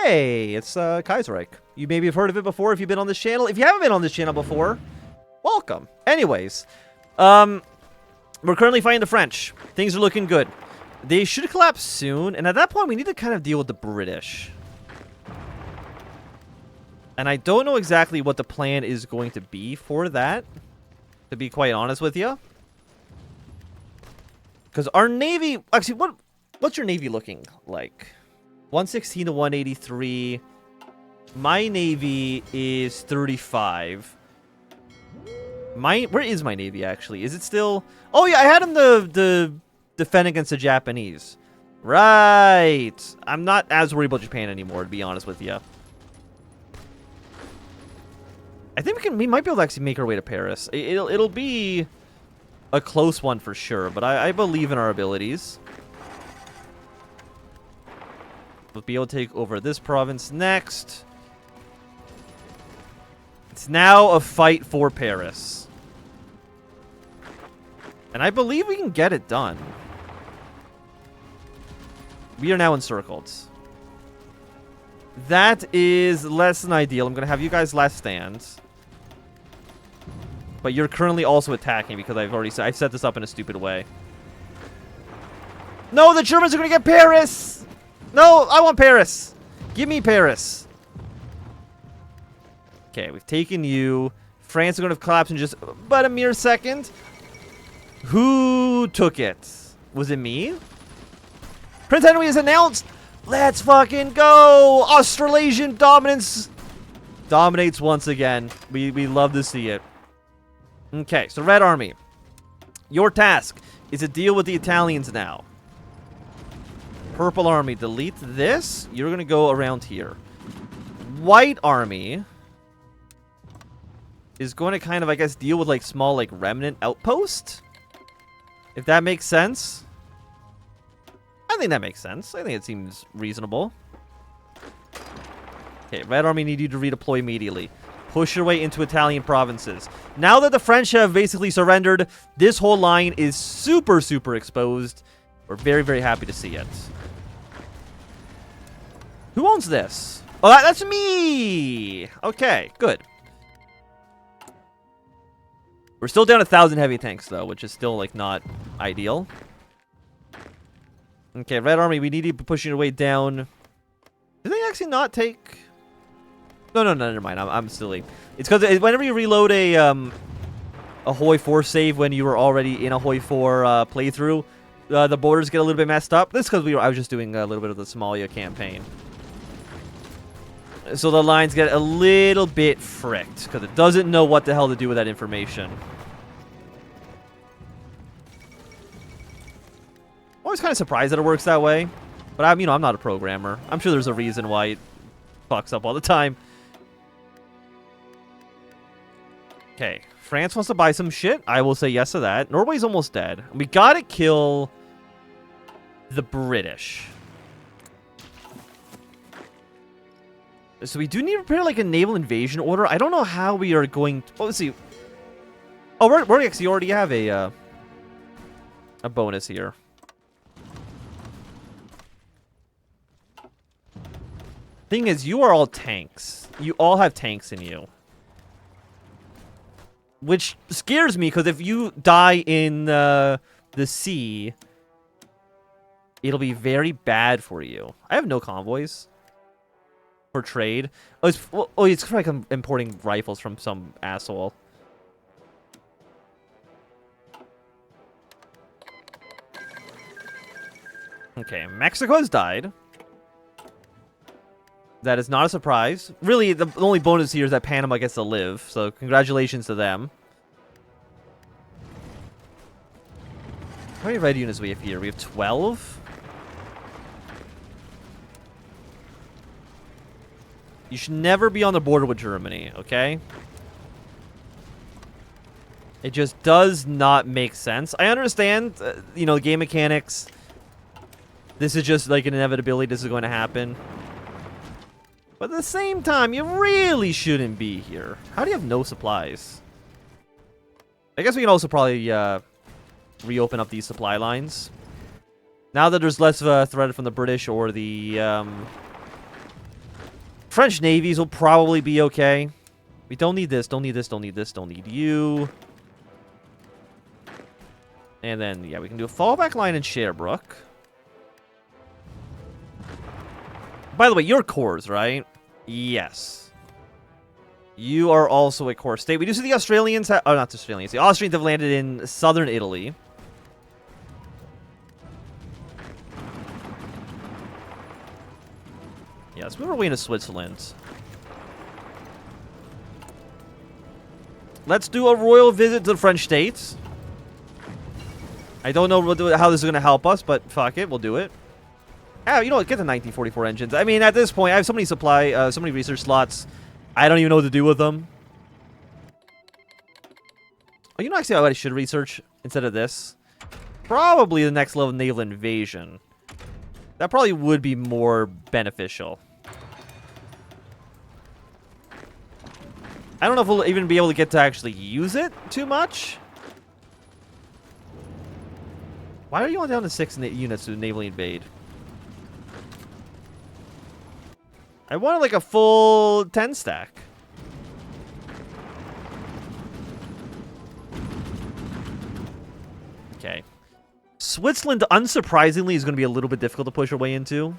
Hey, it's Kaiserreich. You maybe have heard of it before if you've been on this channel. If you haven't been on this channel before, welcome. Anyways, we're currently fighting the French. Things are looking good. They should collapse soon, and at that point, we need to kind of deal with the British. And I don't know exactly what the plan is going to be for that, to be quite honest with you. Because our Navy... Actually, what's your Navy looking like? 116 to 183. My Navy is 35. Where is my Navy, actually? Is it still... Oh, yeah, I had him the defend against the Japanese. Right. I'm not as worried about Japan anymore, to be honest with you. I think we might be able to actually make our way to Paris. It'll be a close one for sure, but I believe in our abilities. We'll be able to take over this province next. It's now a fight for Paris. And I believe we can get it done. We are now encircled. That is less than ideal. I'm going to have you guys last stand. But you're currently also attacking because I set this up in a stupid way. No, the Germans are going to get Paris! No, I want Paris! Give me Paris. Okay, we've taken you. France are going to collapse in just but a mere second. Who took it? Was it me? Prince Henry has announced, let's fucking go! Australasian dominance dominates once again. We love to see it. Okay, so Red Army. Your task is to deal with the Italians now. Purple Army, delete this. You're going to go around here. White Army is going to kind of, I guess, deal with, like, small, like, remnant outpost. If that makes sense. I think that makes sense. I think it seems reasonable. Okay, Red Army need you to redeploy immediately. Push your way into Italian provinces. Now that the French have basically surrendered, this whole line is super, super exposed. We're very, very happy to see it. Who owns this? Oh, that's me! Okay, good. We're still down 1,000 heavy tanks, though, which is still, like, not ideal. Okay, Red Army, we need to be pushing your way down. Did they actually not take... No, never mind. I'm silly. It's because whenever you reload a Hoi 4 save when you were already in a Hoi 4 playthrough, the borders get a little bit messed up. This is because I was just doing a little bit of the Somalia campaign. So the lines get a little bit fricked because it doesn't know what the hell to do with that information. I'm always kind of surprised that it works that way. But I'm not a programmer. I'm sure there's a reason why it fucks up all the time. Okay, France wants to buy some shit. I will say yes to that. Norway's almost dead. We gotta kill the British. So we do need to prepare like a naval invasion order. I don't know how we are going to... Oh, let's see. Oh, we're actually already have a bonus here. Thing is, you are all tanks. You all have tanks in you. Which scares me, because if you die in the sea, it'll be very bad for you. I have no convoys for trade. Oh, it's like I'm importing rifles from some asshole. Okay, Mexico has died. That is not a surprise. Really, the only bonus here is that Panama gets to live, so congratulations to them. How many red units do we have here? We have 12? You should never be on the border with Germany, okay? It just does not make sense. I understand, game mechanics. This is just like an inevitability. This is going to happen. But at the same time, you really shouldn't be here. How do you have no supplies? I guess we can also probably reopen up these supply lines. Now that there's less of a threat from the British or the French navies will probably be okay. We don't need this, don't need this, don't need this, don't need you. And then, yeah, we can do a fallback line in Sherbrooke. By the way, you're cores, right? Yes. You are also a core state. We do see the Australians... oh, not the Australians. The Austrians have landed in southern Italy. Yeah, let's move our way into Switzerland. Let's do a royal visit to the French states. I don't know how this is going to help us, but fuck it, we'll do it. Ah, you know what? Get the 1944 engines. I mean, at this point, I have so many so many research slots. I don't even know what to do with them. Oh, you know, actually, what I should research instead of this? Probably the next level naval invasion. That probably would be more beneficial. I don't know if we'll even be able to get to actually use it too much. Why are you on down to 6 units to naval invade? I wanted like a full 10 stack. Okay. Switzerland, unsurprisingly, is going to be a little bit difficult to push our way into.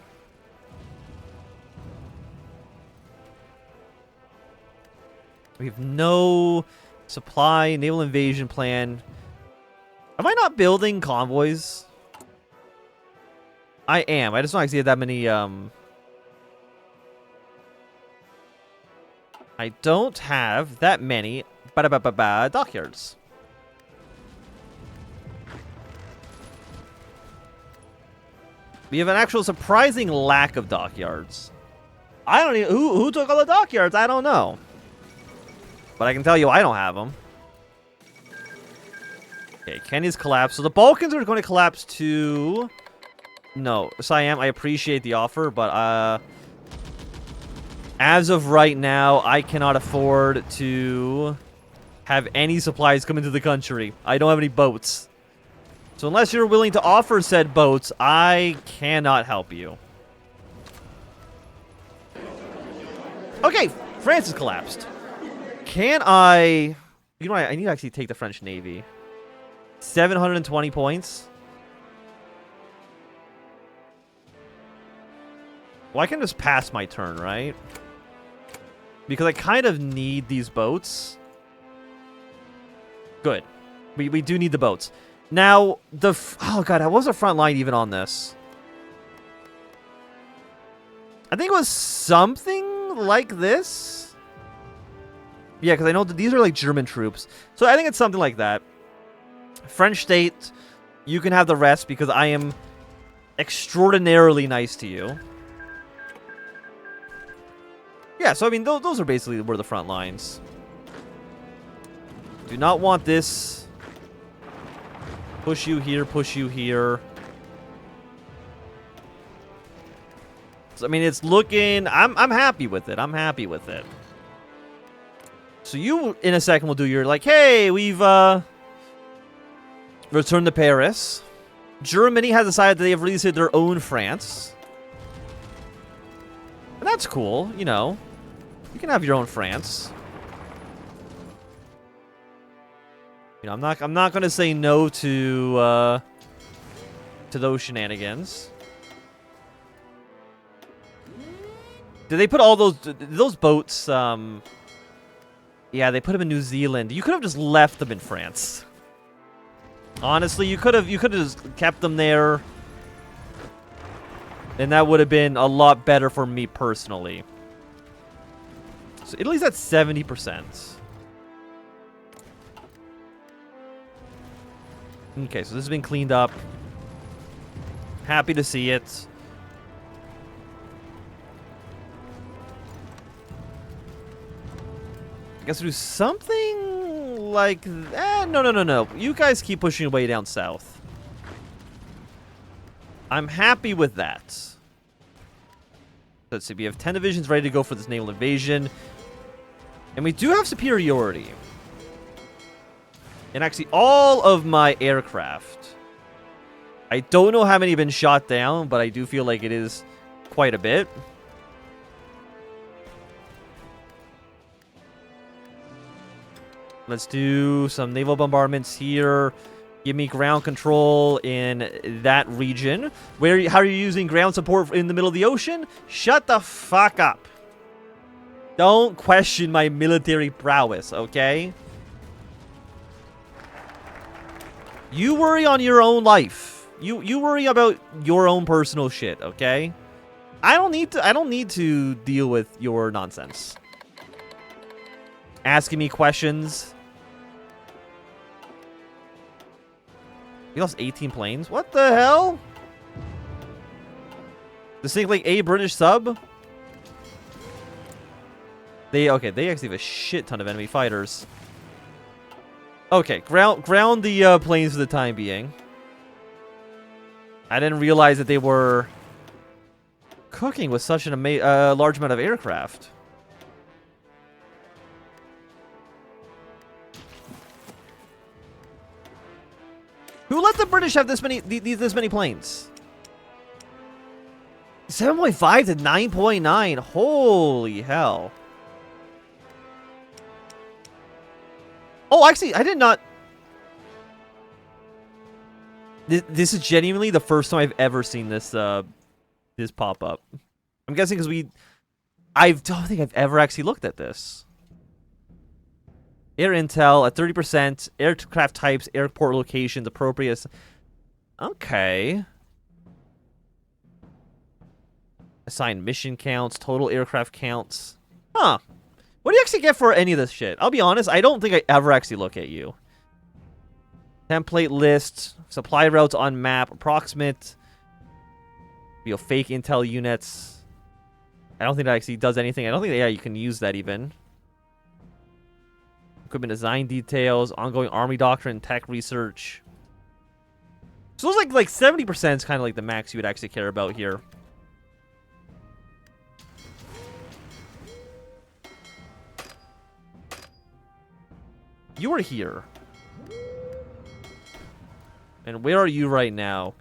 We have no supply, naval invasion plan. Am I not building convoys? I am. I just don't actually have that many, I don't have that many dockyards. We have an actual surprising lack of dockyards. I don't even... Who took all the dockyards? I don't know. But I can tell you I don't have them. Okay, Kenya's collapsed. So the Balkans are going to collapse to... No, Siam, I appreciate the offer, but as of right now, I cannot afford to have any supplies come into the country. I don't have any boats. So unless you're willing to offer said boats, I cannot help you. Okay, France has collapsed. Can I... You know what? I need to actually take the French Navy. 720 points. Well, I can just pass my turn, right? Because I kind of need these boats. Good. We do need the boats. Now, oh god, what was the front line even on this? I think it was something like this. Yeah, because I know that these are like German troops. So I think it's something like that. French state, you can have the rest because I am extraordinarily nice to you. Yeah, so I mean, those are basically where the front lines. Do not want this. Push you here, push you here. So, I mean, it's looking... I'm happy with it. I'm happy with it. So you, in a second, will do your, like, hey, we've, returned to Paris. Germany has decided that they have released their own France. And that's cool, you know. You can have your own France. You know, I'm not gonna say no to those shenanigans. Did they put all those boats? Yeah, they put them in New Zealand. You could have just left them in France. Honestly, you could have just kept them there, and that would have been a lot better for me personally. So Italy's at 70%. Okay, so this has been cleaned up. Happy to see it. I guess we'll do something like that. No. You guys keep pushing your way down south. I'm happy with that. Let's see, we have 10 divisions ready to go for this naval invasion. And we do have superiority. And actually, all of my aircraft. I don't know how many have been shot down, but I do feel like it is quite a bit. Let's do some naval bombardments here. Give me ground control in that region. How are you using ground support in the middle of the ocean? Shut the fuck up. Don't question my military prowess, okay? You worry on your own life. You worry about your own personal shit, okay? I don't need to deal with your nonsense. Asking me questions. We lost 18 planes. What the hell? This thing like a British sub? They actually have a shit ton of enemy fighters. Okay, ground the planes for the time being. I didn't realize that they were cooking with such an large amount of aircraft. Who let the British have this many planes? 7.5 to 9.9. Holy hell. Oh, actually, I did not. This is genuinely the first time I've ever seen this this pop up. I'm guessing because I don't think I've ever actually looked at this. Air intel at 30%, aircraft types, airport locations, appropriate. Okay. Assigned mission counts, total aircraft counts. Huh. What do you actually get for any of this shit? I'll be honest, I don't think I ever actually look at you. Template list, supply routes on map, approximate, fake intel units. I don't think that actually does anything. I don't think that, you can use that even. Equipment design details, ongoing army doctrine, tech research. So it's like 70% is kind of like the max you would actually care about here. You are here. And where are you right now?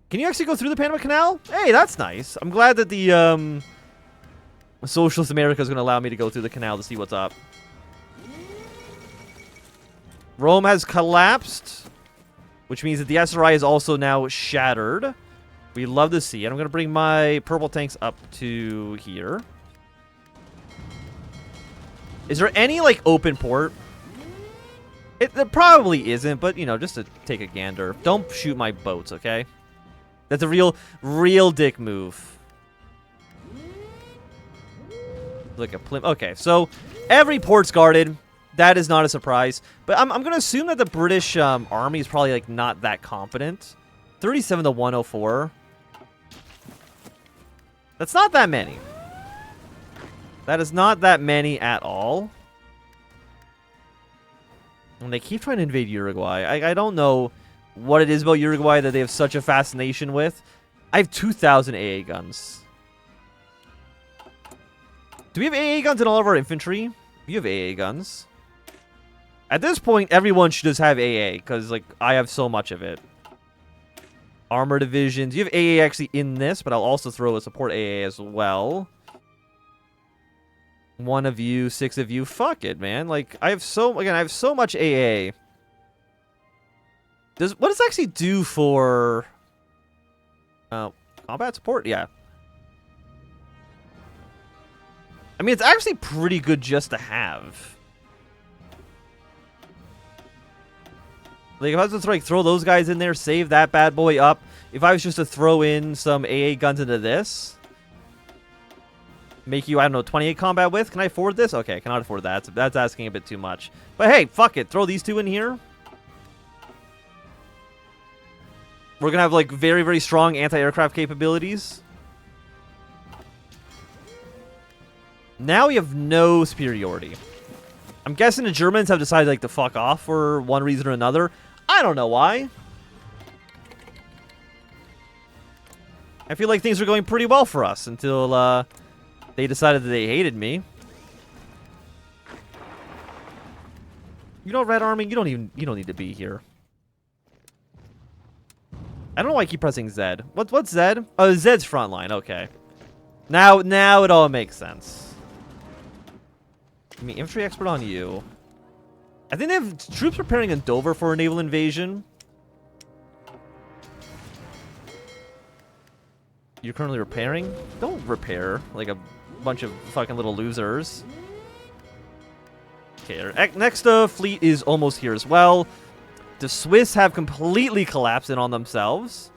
Can you actually go through the Panama Canal? Hey, that's nice. I'm glad that the Socialist America is going to allow me to go through the canal to see what's up. Rome has collapsed, which means that the SRI is also now shattered. We love to see it. I'm going to bring my purple tanks up to here. Is there any, like, open port? There probably isn't, but, you know, just to take a gander. Don't shoot my boats, okay? That's a real dick move. Look at Plymouth. Okay, so every port's guarded. That is not a surprise. But I'm going to assume that the British army is probably, like, not that confident. 37 to 104. That's not that many. That is not that many at all. And they keep trying to invade Uruguay. I don't know what it is about Uruguay that they have such a fascination with. I have 2,000 AA guns. Do we have AA guns in all of our infantry? You have AA guns. At this point, everyone should just have AA, because, like, I have so much of it. Armor divisions. You have AA actually in this, but I'll also throw a support AA as well. 1 of you, 6 of you. Fuck it, man. Like, I have so much AA. What does it actually do for combat support? Yeah. I mean, it's actually pretty good just to have. Like, if I was just to, like, throw those guys in there, save that bad boy up. If I was just to throw in some AA guns into this, make you, I don't know, 28 combat with? Can I afford this? Okay, I cannot afford that. That's asking a bit too much. But hey, fuck it. Throw these two in here. We're going to have, like, very, very strong anti-aircraft capabilities. Now we have no superiority. I'm guessing the Germans have decided, like, to fuck off for one reason or another. I don't know why. I feel like things are going pretty well for us until they decided that they hated me. You know, Red Army, you don't need to be here. I don't know why I keep pressing Z. What's Z? Oh, Z's frontline. Okay. Now it all makes sense. Give me infantry expert on you. I think they have troops preparing in Dover for a naval invasion. You're currently repairing? Don't repair like a bunch of fucking little losers. Okay, our next fleet is almost here as well. The Swiss have completely collapsed in on themselves.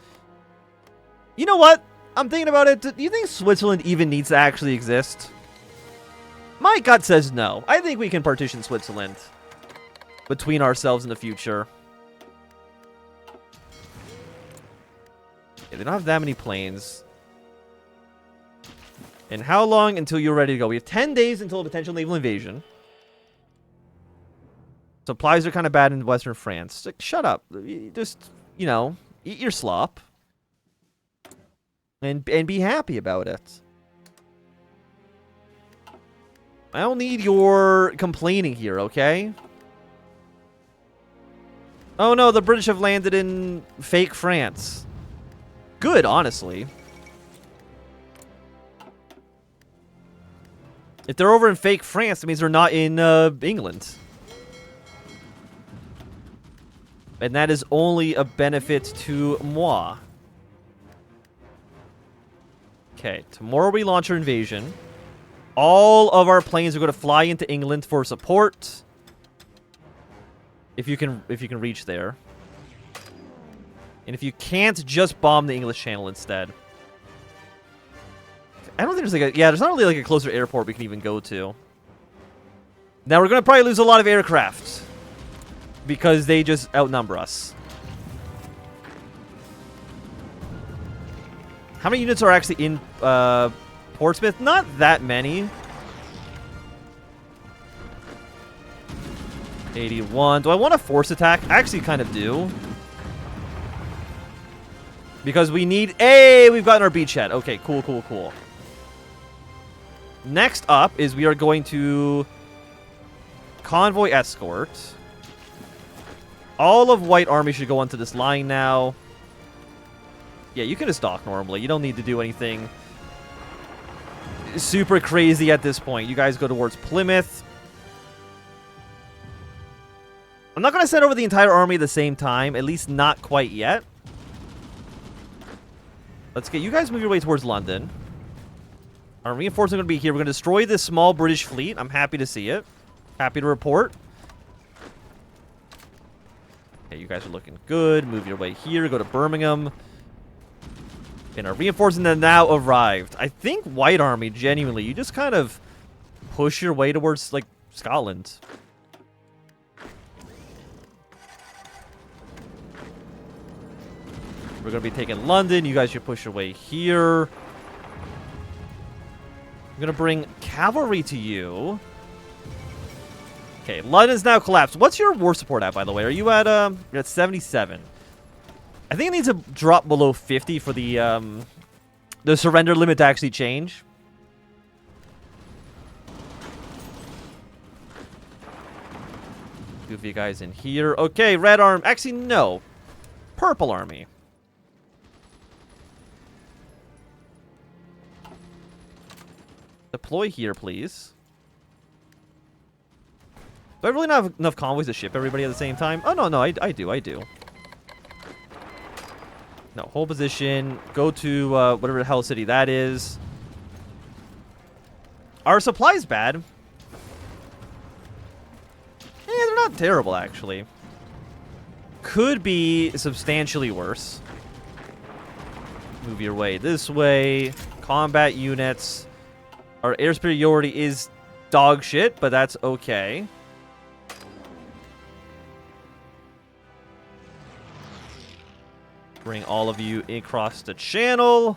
You know what? I'm thinking about it. Do you think Switzerland even needs to actually exist? My gut says no. I think we can partition Switzerland between ourselves in the future. Yeah, they don't have that many planes. And how long until you're ready to go? We have 10 days until a potential naval invasion. Supplies are kind of bad in Western France. Like, shut up. Just, you know, eat your slop. And be happy about it. I don't need your complaining here, okay? Oh no, the British have landed in fake France. Good, honestly. If they're over in fake France, that means they're not in England. And that is only a benefit to moi. Okay, tomorrow we launch our invasion. All of our planes are going to fly into England for support. If you can reach there. And if you can't, just bomb the English Channel instead. I don't think there's like a... Yeah, there's not really like a closer airport we can even go to. Now, we're going to probably lose a lot of aircraft. Because they just outnumber us. How many units are actually in Portsmouth? Not that many. 81. Do I want a force attack? I actually kind of do. Because we need... Hey, we've gotten our beachhead. Okay, cool, cool, cool. Next up is we are going to convoy escort. All of White Army should go onto this line now. Yeah, you can just dock normally. You don't need to do anything super crazy at this point. You guys go towards Plymouth. I'm not going to send over the entire army at the same time. At least not quite yet. Let's get you guys move your way towards London. Our reinforcements are going to be here. We're going to destroy this small British fleet. I'm happy to see it. Happy to report. Okay, you guys are looking good. Move your way here. Go to Birmingham. And our reinforcements have now arrived. I think White Army, genuinely, you just kind of push your way towards, like, Scotland. We're going to be taking London. You guys should push your way here. I'm going to bring cavalry to you. Okay, London's now collapsed. What's your war support at, by the way? Are you at, you're at 77. I think it needs to drop below 50 for the surrender limit to actually change. Move you guys in here. Okay, Red Army. Actually, no. Purple Army. Deploy here, please. Do I really not have enough convoys to ship everybody at the same time? Oh, no, I do. No, hold position. Go to whatever the hell city that is. Our supply's bad. Yeah, they're not terrible, actually. Could be substantially worse. Move your way this way. Combat units. Our air superiority is dog shit, but that's okay. Bring all of you across the channel.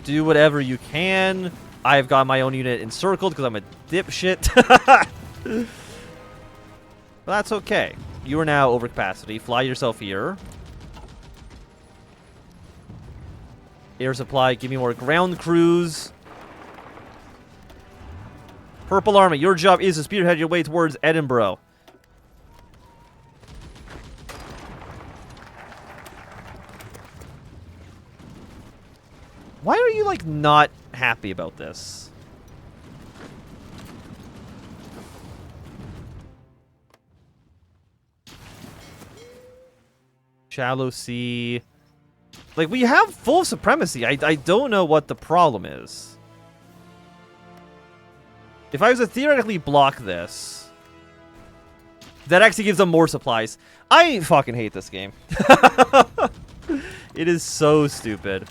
Do whatever you can. I've got my own unit encircled because I'm a dipshit. But that's okay. You are now over capacity. Fly yourself here. Air supply, give me more ground crews. Purple Army, your job is to spearhead your way towards Edinburgh. Why are you, like, not happy about this? Shallow sea. Like, we have full supremacy. I don't know what the problem is. If I was to theoretically block this, that actually gives them more supplies. I fucking hate this game. It is so stupid.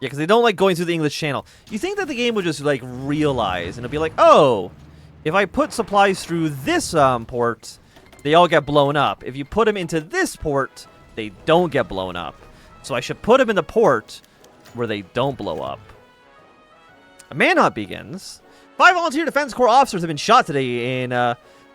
Yeah, because they don't like going through the English Channel. You think that the game would just, like, realize, and it'll be like, oh, if I put supplies through this port, they all get blown up. If you put them into this port, they don't get blown up. So I should put them in the port where they don't blow up. A manhunt begins. 5 volunteer Defense Corps officers have been shot today in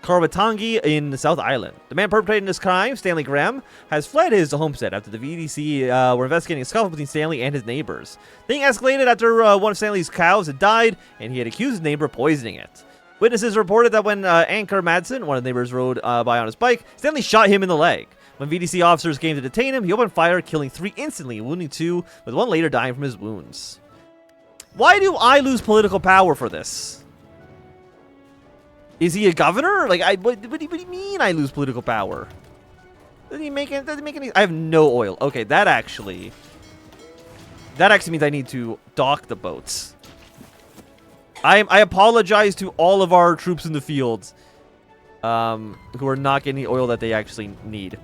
Karwatangi in the South Island. The man perpetrating this crime, Stanley Graham, has fled his homestead after the VDC were investigating a scuffle between Stanley and his neighbors. The thing escalated after one of Stanley's cows had died, and he had accused his neighbor of poisoning it. Witnesses reported that when Anker Madsen, one of the neighbors, rode by on his bike, Stanley shot him in the leg. When VDC officers came to detain him, he opened fire, killing 3 instantly, wounding 2, with 1 later dying from his wounds. Why do I lose political power for this? Is he a governor? Like, what do you mean I lose political power? Doesn't he make any? I have no oil. Okay, that actually means I need to dock the boats. I apologize to all of our troops in the fields, who are not getting the oil that they actually need.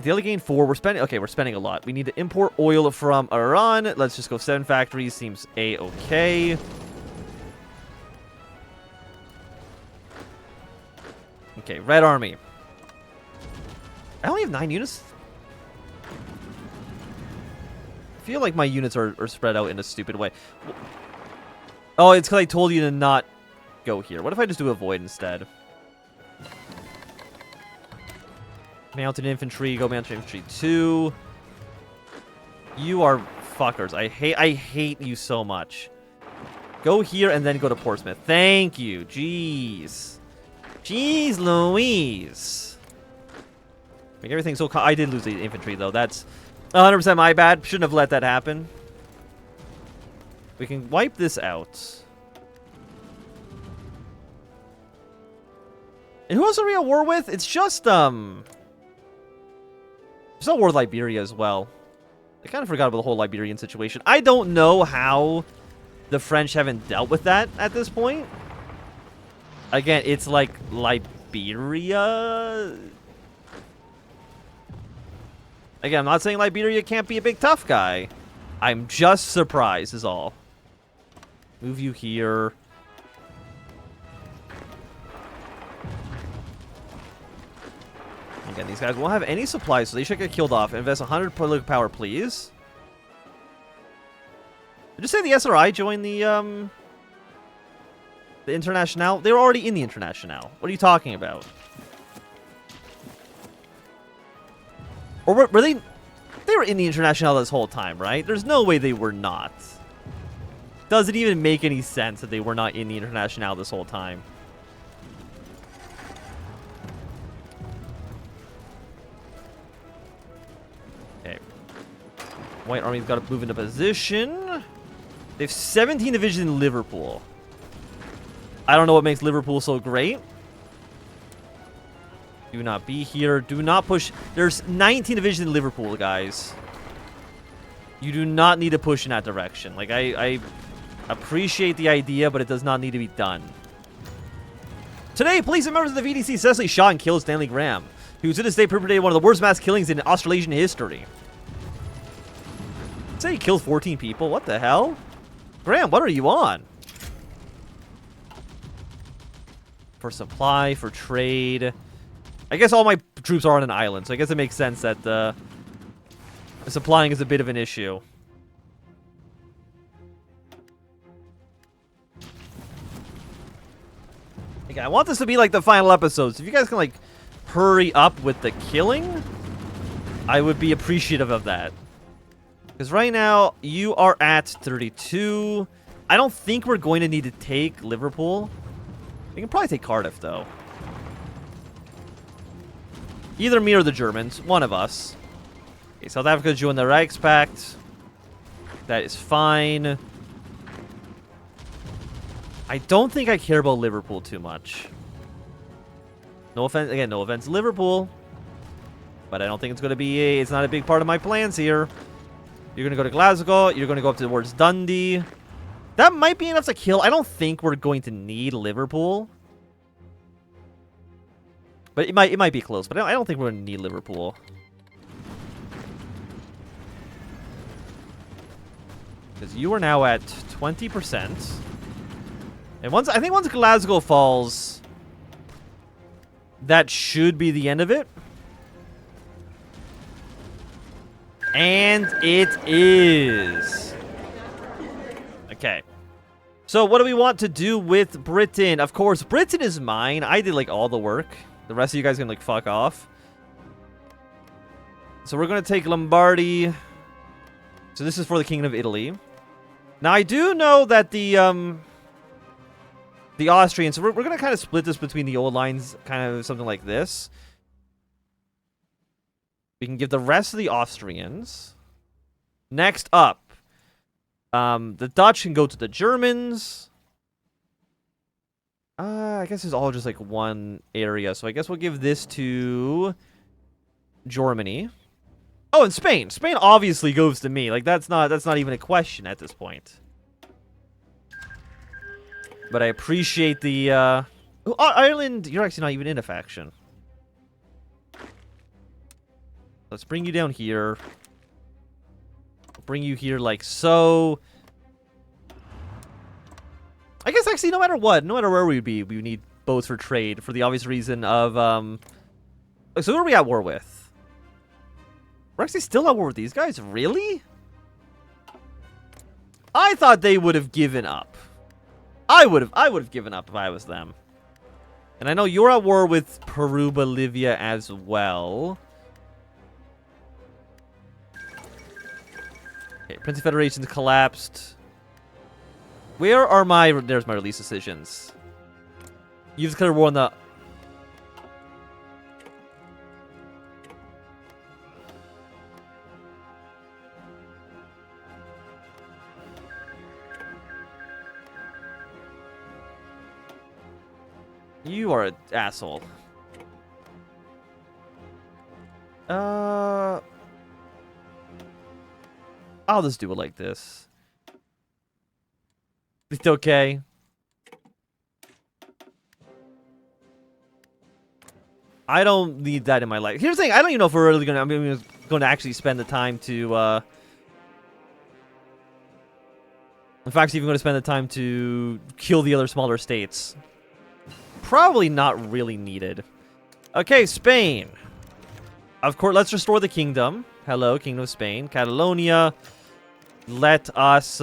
The only gain 4. We're spending a lot. We need to import oil from Iran. Let's just go 7 factories. Seems a-okay. Okay, Red Army. I only have 9 units. I feel like my units are spread out in a stupid way. Oh, it's because I told you to not go here. What if I just do avoid instead? Mounted infantry, go mounted infantry 2. You are fuckers. I hate you so much. Go here and then go to Portsmouth. Thank you. Jeez. Jeez Louise. Make everything so... I did lose the infantry, though. That's 100% my bad. Shouldn't have let that happen. We can wipe this out. And who else are we at war with? It's just, There's no war with Liberia as well. I kind of forgot about the whole Liberian situation. I don't know how the French haven't dealt with that at this point. Again, it's like Liberia. Again, I'm not saying Liberia can't be a big tough guy. I'm just surprised is all. Move you here. Again, these guys won't have any supplies, so they should get killed off. Invest 100 political power, please. Did you say the SRI joined the International? They were already in the International. What are you talking about? Or were they... They were in the International this whole time, right? There's no way they were not. Does it even make any sense that they were not in the International this whole time? Okay. White Army's got to move into position. They have 17 divisions in Liverpool. I don't know what makes Liverpool so great. Do not be here. Do not push. There's 19 divisions in Liverpool, guys. You do not need to push in that direction. Like, I appreciate the idea, but it does not need to be done. Today, police and members of the VDC successfully shot and killed Stanley Graham, who to this day perpetrated one of the worst mass killings in Australasian history. Say he killed 14 people? What the hell? Graham, what are you on? For supply, for trade. I guess all my troops are on an island, so I guess it makes sense that supplying is a bit of an issue. Okay, I want this to be like the final episode, so if you guys can like hurry up with the killing, I would be appreciative of that. Because right now, you are at 32. I don't think we're going to need to take Liverpool. We can probably take Cardiff, though. Either me or the Germans. One of us. Okay, South Africa joined the Reichspakt. That is fine. I don't think I care about Liverpool too much. No offense, again, no offense, Liverpool. But I don't think it's going to be it's not a big part of my plans here. You're going to go to Glasgow. You're going to go up towards Dundee. That might be enough to kill. I don't think we're going to need Liverpool. But it might be close. But I don't think we're going to need Liverpool. Because you are now at 20%. And I think once Glasgow falls, that should be the end of it. And it is. Okay. So what do we want to do with Britain? Of course, Britain is mine. I did, like, all the work. The rest of you guys can, like, fuck off. So we're going to take Lombardy. So this is for the Kingdom of Italy. Now, I do know that the Austrians... So we're going to kind of split this between the old lines, kind of something like this. We can give the rest of the Austrians. Next up, the Dutch can go to the Germans. I guess it's all just like one area, so I guess we'll give this to Germany. Oh, and Spain. Spain obviously goes to me. Like that's not even a question at this point. But I appreciate the oh, Ireland. You're actually not even in a faction. Let's bring you down here. Bring you here like so. I guess actually no matter where we would be, we would need both for trade for the obvious reason of so who are we at war with? We're actually still at war with these guys? Really? I thought they would have given up. I would have given up if I was them. And I know you're at war with Peru, Bolivia as well. Okay, Prince of Federation's collapsed. Where are my... There's my release decisions. You've declared war on the... You are an asshole. I'll just do it like this. It's okay. I don't need that in my life. Here's the thing, I don't even know if we're really gonna... I'm going to actually spend the time to... In fact, even going to spend the time to kill the other smaller states. Probably not really needed. Okay, Spain. Of course, let's restore the kingdom. Hello, Kingdom of Spain. Catalonia. Let us,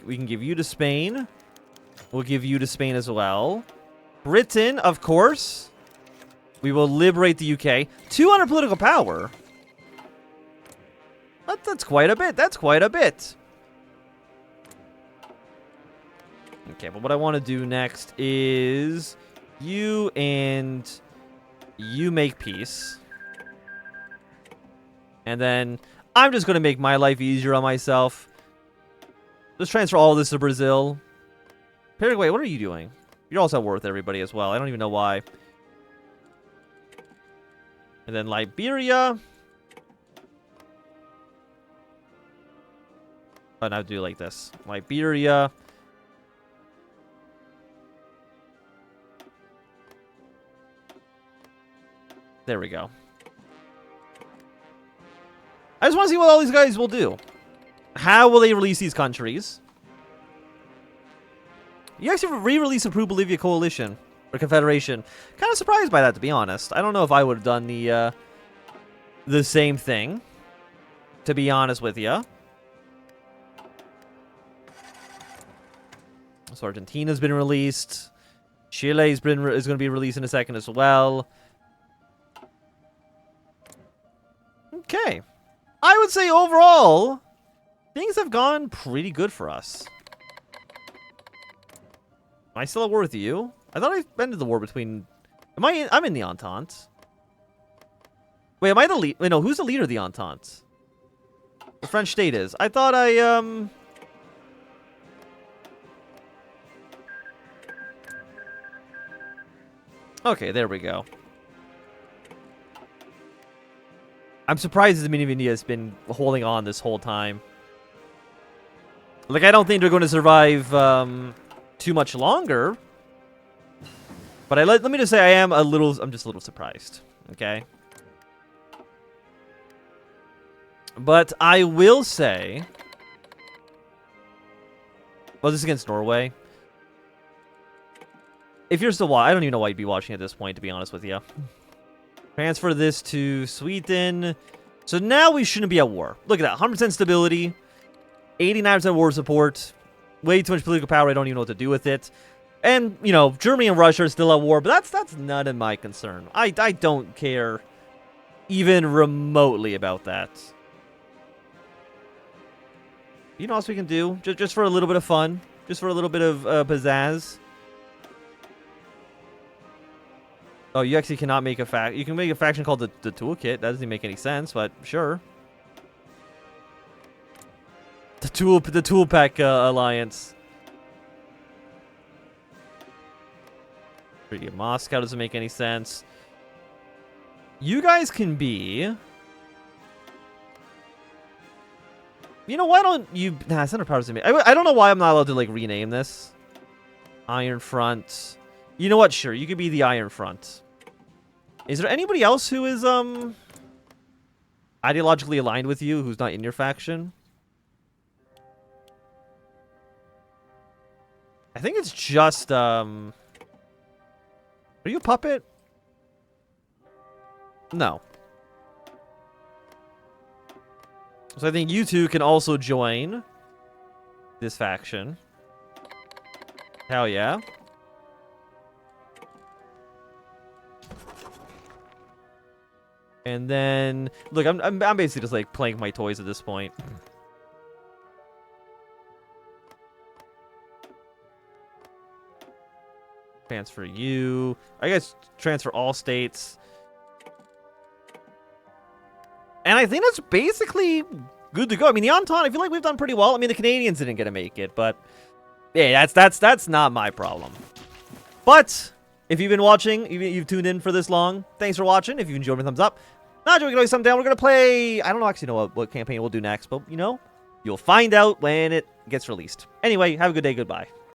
we can give you to Spain. We'll give you to Spain as well. Britain, of course. We will liberate the UK. 200 political power. That's quite a bit. That's quite a bit. Okay, but what I want to do next is you and you make peace. And then I'm just going to make my life easier on myself. Let's transfer all this to Brazil. Paraguay, what are you doing? You're also at war with everybody as well. I don't even know why. And then Liberia. Oh, now do it like this. Liberia. There we go. I just want to see what all these guys will do. How will they release these countries? You actually re-release a Peru-Bolivia coalition or confederation. Kind of surprised by that, to be honest. I don't know if I would have done the same thing, to be honest with you. So Argentina's been released. Chile's is going to be released in a second as well. Okay. I would say overall, things have gone pretty good for us. Am I still at war with you? I thought I ended the war between... I'm in the Entente. Wait, am I the lead? Wait, no, who's the leader of the Entente? The French state is. I thought I, Okay, there we go. I'm surprised the Mini has been holding on this whole time. Like, I don't think they're going to survive too much longer. But let me just say, I'm just a little surprised. Okay? But I will say... Well, this is against Norway. If you're still watching, I don't even know why you'd be watching at this point, to be honest with you. Transfer this to Sweden. So now we shouldn't be at war. Look at that. 100% stability. 89% war support. Way too much political power. I don't even know what to do with it. And, you know, Germany and Russia are still at war, but that's none of my concern. I don't care even remotely about that. You know what else we can do? Just for a little bit of fun. Just for a little bit of pizzazz. Oh, you actually cannot make a faction. You can make a faction called the Toolkit. That doesn't make any sense, but sure. The Tool Pack Alliance. Treaty of Moscow doesn't make any sense. You guys can be... You know, why don't you... Nah, Center Powers doesn't make... I don't know why I'm not allowed to, like, rename this. Iron Front. You know what? Sure, you could be the Iron Front. Is there anybody else who is, ideologically aligned with you who's not in your faction? I think it's just, Are you a puppet? No. So I think you two can also join this faction. Hell yeah. And then, look, I'm basically just like playing with my toys at this point. Transfer you. I guess transfer all states. And I think that's basically good to go. I mean, the Entente, I feel like we've done pretty well. I mean, the Canadians didn't get to make it, but yeah, that's not my problem. But if you've been watching, you've tuned in for this long, thanks for watching. If you enjoyed, thumbs up. Not enjoying, always thumbs down. We're gonna play. I don't actually know what campaign we'll do next, but you know, you'll find out when it gets released. Anyway, have a good day. Goodbye.